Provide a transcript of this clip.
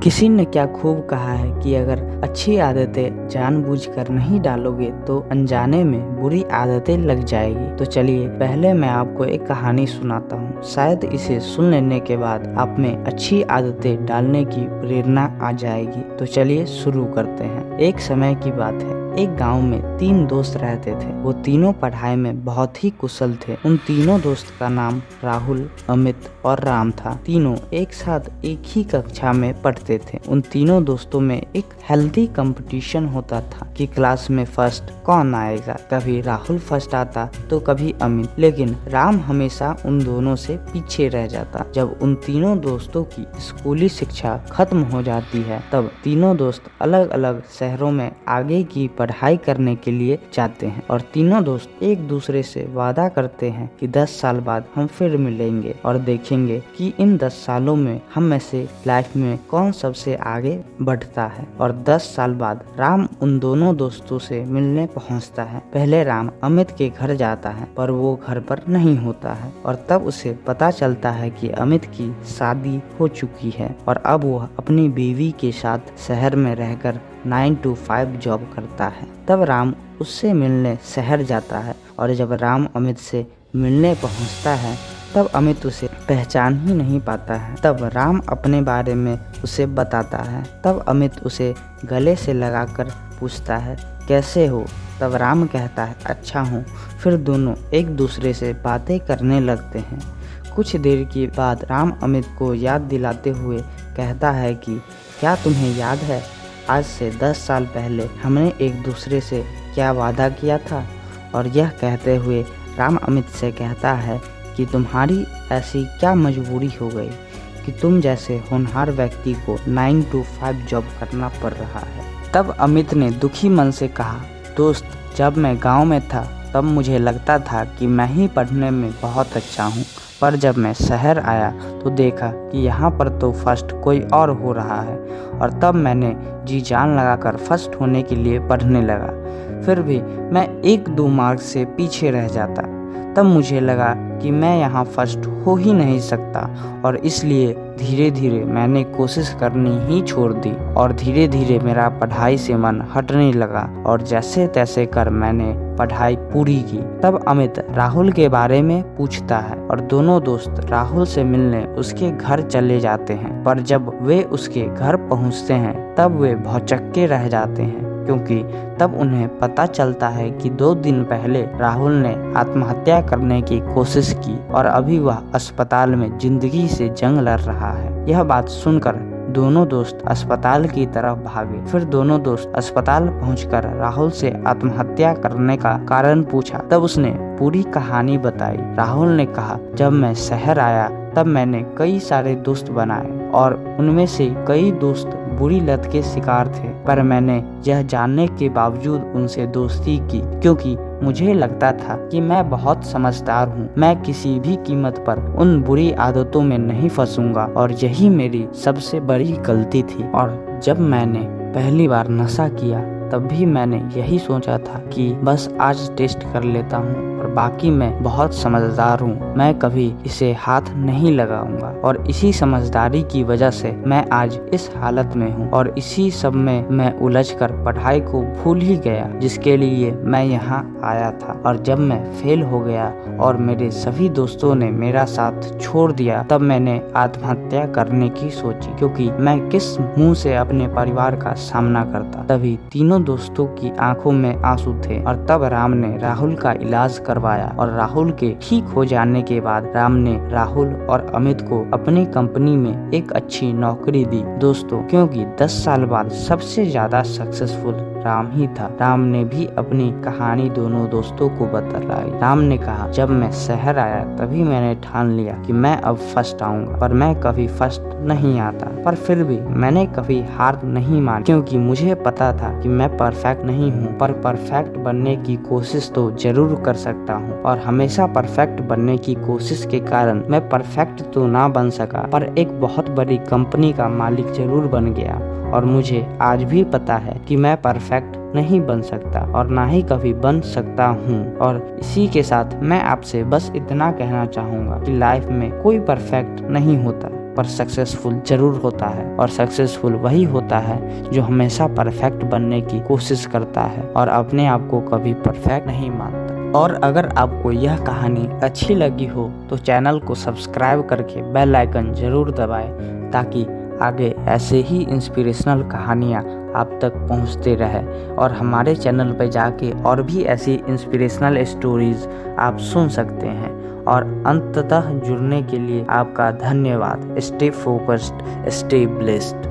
किसी ने क्या खूब कहा है कि अगर अच्छी आदतें जानबूझकर नहीं डालोगे तो अनजाने में बुरी आदतें लग जाएगी। तो चलिए पहले मैं आपको एक कहानी सुनाता हूँ। शायद इसे सुन लेने के बाद आप में अच्छी आदतें डालने की प्रेरणा आ जाएगी। तो चलिए शुरू करते हैं। एक समय की बात है, एक गांव में 3 दोस्त रहते थे। वो तीनों पढ़ाई में बहुत ही कुशल थे। उन तीनों दोस्त का नाम राहुल, अमित और राम था। तीनों एक साथ एक ही कक्षा में पढ़ते थे। उन तीनों दोस्तों में एक हेल्दी कंपटीशन होता था कि क्लास में फर्स्ट कौन आएगा। कभी राहुल फर्स्ट आता तो कभी अमित, लेकिन राम हमेशा उन दोनों से पीछे रह जाता। जब उन तीनों दोस्तों की स्कूली शिक्षा खत्म हो जाती है तब तीनों दोस्त अलग अलग शहरों में आगे की पढ़ाई करने के लिए जाते हैं और तीनों दोस्त एक दूसरे से वादा करते हैं कि 10 साल बाद हम फिर मिलेंगे और देखेंगे कि इन 10 सालों में हम में से लाइफ में कौन सबसे आगे बढ़ता है। और 10 साल बाद राम उन दोनों दोस्तों से मिलने पहुंचता है। पहले राम अमित के घर जाता है पर वो घर पर नहीं होता है और तब उसे पता चलता है कि अमित की शादी हो चुकी है और अब वो अपनी बीवी के साथ शहर में रहकर 9 to 5 जॉब करता है। तब राम उससे मिलने शहर जाता है और जब राम अमित से मिलने पहुंचता है तब अमित उसे पहचान ही नहीं पाता है। तब राम अपने बारे में उसे बताता है। तब अमित उसे गले से लगाकर पूछता है, कैसे हो? तब राम कहता है, अच्छा हूँ। फिर दोनों एक दूसरे से बातें करने लगते हैं। कुछ देर के बाद राम अमित को याद दिलाते हुए कहता है कि क्या तुम्हें याद है आज से 10 साल पहले हमने एक दूसरे से क्या वादा किया था? और यह कहते हुए राम अमित से कहता है कि तुम्हारी ऐसी क्या मजबूरी हो गई कि तुम जैसे होनहार व्यक्ति को 9 to 5 जॉब करना पड़ रहा है। तब अमित ने दुखी मन से कहा, दोस्त, जब मैं गांव में था तब मुझे लगता था कि मैं ही पढ़ने में बहुत अच्छा हूँ, पर जब मैं शहर आया तो देखा कि यहाँ पर तो फर्स्ट कोई और हो रहा है और तब मैंने जी जान लगाकर फर्स्ट होने के लिए पढ़ने लगा। फिर भी मैं 1-2 मार्क्स से पीछे रह जाता। तब मुझे लगा कि मैं यहाँ फर्स्ट हो ही नहीं सकता और इसलिए धीरे धीरे मैंने कोशिश करनी ही छोड़ दी और धीरे धीरे मेरा पढ़ाई से मन हटने लगा और जैसे तैसे कर मैंने पढ़ाई पूरी की। तब अमित राहुल के बारे में पूछता है और दोनों दोस्त राहुल से मिलने उसके घर चले जाते हैं। पर जब वे उसके घर पहुंचते हैं तब वे भौचक्के रह जाते हैं क्योंकि तब उन्हें पता चलता है कि 2 दिन पहले राहुल ने आत्महत्या करने की कोशिश की और अभी वह अस्पताल में जिंदगी से जंग लड़ रहा है। यह बात सुनकर दोनों दोस्त अस्पताल की तरफ भागे। फिर दोनों दोस्त अस्पताल पहुंचकर राहुल से आत्महत्या करने का कारण पूछा। तब उसने पूरी कहानी बताई। राहुल ने कहा, जब मैं शहर आया तब मैंने कई सारे दोस्त बनाए और उनमें से कई दोस्त बुरी लत के शिकार थे, पर मैंने यह जानने के बावजूद उनसे दोस्ती की क्योंकि मुझे लगता था कि मैं बहुत समझदार हूँ। मैं किसी भी कीमत पर उन बुरी आदतों में नहीं फंसूंगा और यही मेरी सबसे बड़ी गलती थी। और जब मैंने पहली बार नशा किया तब भी मैंने यही सोचा था कि बस आज टेस्ट कर लेता हूँ और बाकी मैं बहुत समझदार हूँ, मैं कभी इसे हाथ नहीं लगाऊंगा। और इसी समझदारी की वजह से मैं आज इस हालत में हूँ और इसी सब में मैं उलझकर पढ़ाई को भूल ही गया जिसके लिए मैं यहाँ आया था। और जब मैं फेल हो गया और मेरे सभी दोस्तों ने मेरा साथ छोड़ दिया तब मैंने आत्महत्या करने की सोची क्योंकि मैं किस मुंह से अपने परिवार का सामना करता। तभी तीनों दोस्तों की आंखों में आंसू थे और तब राम ने राहुल का इलाज करवाया और राहुल के ठीक हो जाने के बाद राम ने राहुल और अमित को अपनी कंपनी में एक अच्छी नौकरी दी। दोस्तों, क्योंकि 10 साल बाद सबसे ज्यादा सक्सेसफुल राम ही था। राम ने भी अपनी कहानी दोनों दोस्तों को बताई। राम ने कहा, जब मैं शहर आया तभी मैंने ठान लिया कि मैं अब फर्स्ट आऊंगा, पर मैं कभी फर्स्ट नहीं आता। पर फिर भी मैंने कभी हार नहीं मानी क्योंकि मुझे पता था कि मैं परफेक्ट नहीं हूँ, पर परफेक्ट बनने की कोशिश तो जरूर कर सकता हूँ। और हमेशा परफेक्ट बनने की कोशिश के कारण मैं परफेक्ट तो ना बन सका पर एक बहुत बड़ी कंपनी का मालिक जरूर बन गया। और मुझे आज भी पता है कि मैं परफेक्ट नहीं बन सकता और ना ही कभी बन सकता हूँ। और इसी के साथ मैं आपसे बस इतना कहना चाहूँगा कि लाइफ में कोई परफेक्ट नहीं होता। पर सक्सेसफुल जरूर होता है, और सक्सेसफुल वही होता है जो हमेशा परफेक्ट बनने की कोशिश करता है और अपने आप को कभी परफेक्ट नहीं मानता। और अगर आपको यह कहानी अच्छी लगी हो तो चैनल को सब्सक्राइब करके बेल आइकन जरूर दबाएं, ताकि आगे ऐसे ही इंस्पिरेशनल कहानियाँ आप तक पहुंचते रहे। और हमारे चैनल पर जाके और भी ऐसी इंस्पिरेशनल स्टोरीज आप सुन सकते हैं। और अंततः जुड़ने के लिए आपका धन्यवाद। Stay focused, stay blessed.